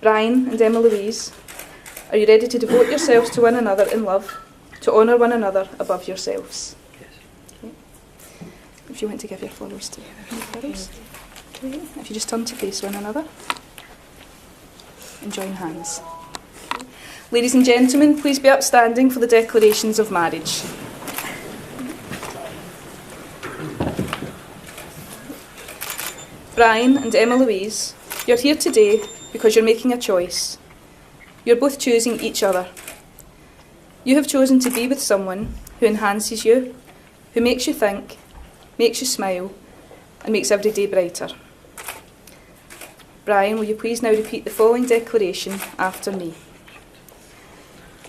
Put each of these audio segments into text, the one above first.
Brian and Emma Louise, are you ready to devote yourselves to one another in love, to honour one another above yourselves? Yes. Okay. If you want to give your flowers to others. Okay. If you just turn to face one another and join hands. Okay. Ladies and gentlemen, please be upstanding for the declarations of marriage. Brian and Emma Louise, you're here today because you're making a choice. You're both choosing each other. You have chosen to be with someone who enhances you, who makes you think, makes you smile, and makes every day brighter. Brian, will you please now repeat the following declaration after me?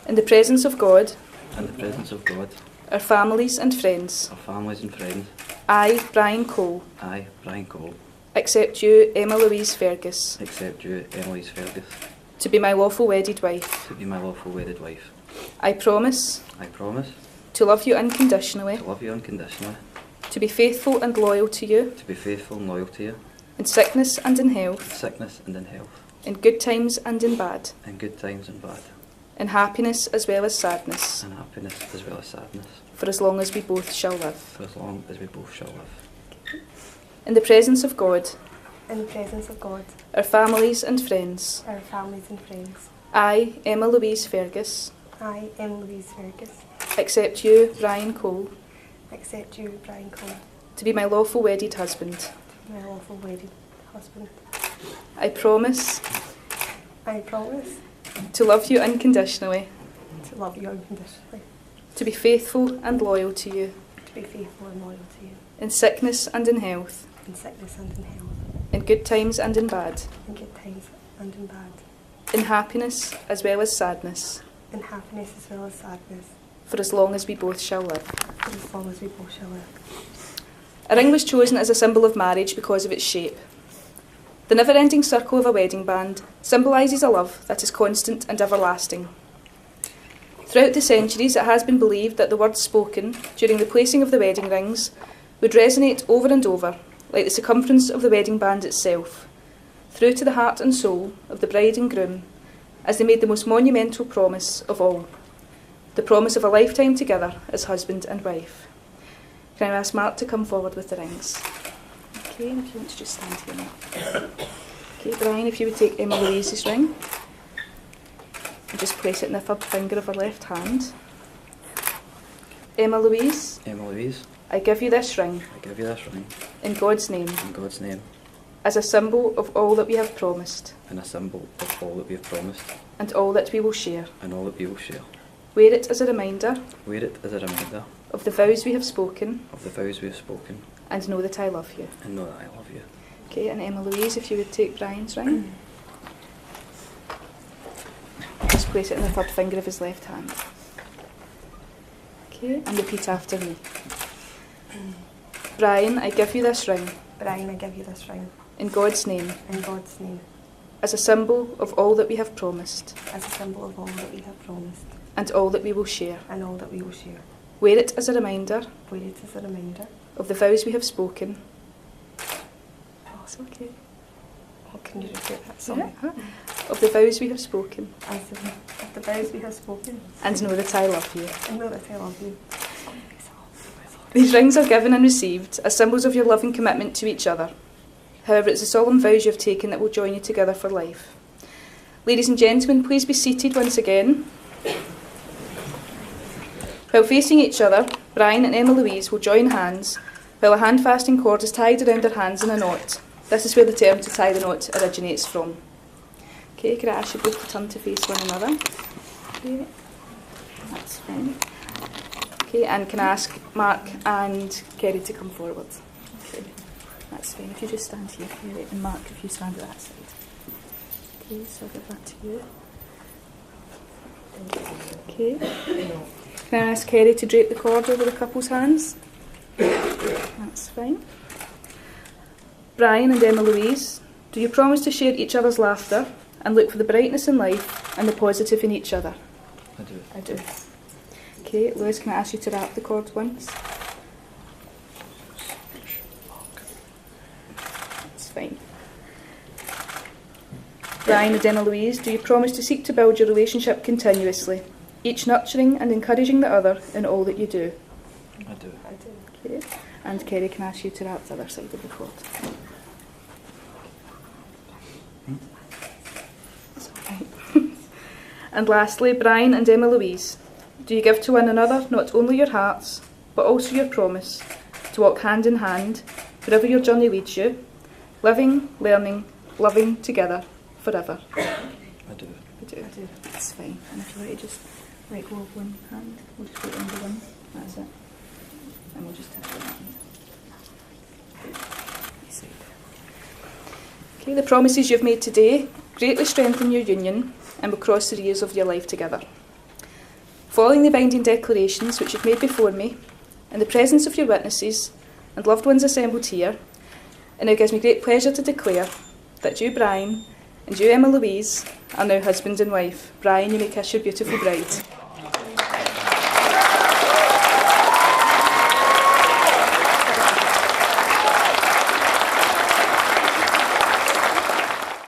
In the presence of God, In the presence of God, our families and friends, our families and friends, I, Brian Cole, I, Brian Cole, accept you, Emma Louise Fergus, accept you, Emily's Fergus, to be my lawful wedded wife. to be my lawful wedded wife. I promise I promise to love you unconditionally, to love you unconditionally, to be faithful and loyal to you, to be faithful and loyal to you, in sickness and in in health, sickness and in health, in good times and in bad, in good times and bad, in happiness as well as sadness, in happiness as well as sadness, for as long as we both shall live. for as long as we both shall live. In the presence of God, In the presence of God, our families and friends, our families and friends, I, Emma Louise Fergus, I, Emma Louise Fergus, accept you, Brian Cole, accept you, Brian Cole, to be my lawful wedded husband. my lawful wedded husband. I promise I promise to love you unconditionally, to love you unconditionally, to be faithful and loyal to you, to be faithful and loyal to you, in sickness and in health, in sickness and in health, in good times and in bad, in good times and in bad, in happiness as well as sadness, in happiness as well as sadness, for as long as we both shall live. for as long as we both shall live. A ring was chosen as a symbol of marriage because of its shape. The never-ending circle of a wedding band symbolises a love that is constant and everlasting. Throughout the centuries, it has been believed that the words spoken during the placing of the wedding rings would resonate over and over, like the circumference of the wedding band itself, through to the heart and soul of the bride and groom, as they made the most monumental promise of all, the promise of a lifetime together as husband and wife. Can I ask Mark to come forward with the rings? Okay, and if you want to just stand here now. Okay, Brian, if you would take Emma Louise's ring and just place it in the third finger of her left hand. Emma Louise, Emma Louise, I give you this ring I give you this ring, in God's name, in God's name, as a symbol of all that we have promised and a symbol of all that we have promised, and all that we will share. and all that we will share. Wear it as a reminder Wear it as a reminder of the vows we have spoken, of the vows we have spoken, and know that I love you. and know that I love you. Okay, and Emma Louise, if you would take Brian's ring. Just place it in the third finger of his left hand. Okay, and repeat after me. Brian, I give you this ring Brian, I give you this ring, in God's name, in God's name, as a symbol of all that we have promised, as a symbol of all that we have promised, and all that we will share. and all that we will share. Wear it as a reminder Wear it as a reminder of the vows we have spoken. Oh, it's okay. can you repeat that? Sorry. Yeah. Of the vows we have spoken, Of the vows we have spoken, and know that I love you. and know that I love you. These rings are given and received as symbols of your loving commitment to each other. However, it's the solemn vows you have taken that will join you together for life. Ladies and gentlemen, please be seated once again. While facing each other, Brian and Emma Louise will join hands while a hand-fasting cord is tied around their hands in a knot. This is where the term to tie the knot originates from. Okay, could I ask you both to turn to face one another? Okay, that's fine. Okay, and can I ask Mark and Kerry to come forward? Okay, that's fine. If you just stand here, Kerry, and Mark, if you stand at that side. Okay, so I'll give that to you. Okay. Can I ask Kerry to drape the cord over the couple's hands? That's fine. Brian and Emma Louise, do you promise to share each other's laughter and look for the brightness in life and the positive in each other? I do. I do. Okay, Lewis, can I ask you to wrap the cord once? That's fine. Brian and Emma Louise, do you promise to seek to build your relationship continuously, each nurturing and encouraging the other in all that you do? I do. I do. Okay. And Kerry, can I ask you to wrap the other side of the cord? That's all right. And lastly, Brian and Emma Louise, do you give to one another not only your hearts, but also your promise to walk hand in hand wherever your journey leads you, living, learning, loving together forever? I do. I do. I do. That's fine. And if you want to just let go of one hand, we'll just put it under one. That's it. And we'll just tap it on. Okay, the promises you've made today greatly strengthen your union and will cross the years of your life together. Following the binding declarations which you've made before me, in the presence of your witnesses and loved ones assembled here, it now gives me great pleasure to declare that you, Brian, and you, Emma Louise, are now husband and wife. Brian, you may kiss your beautiful bride.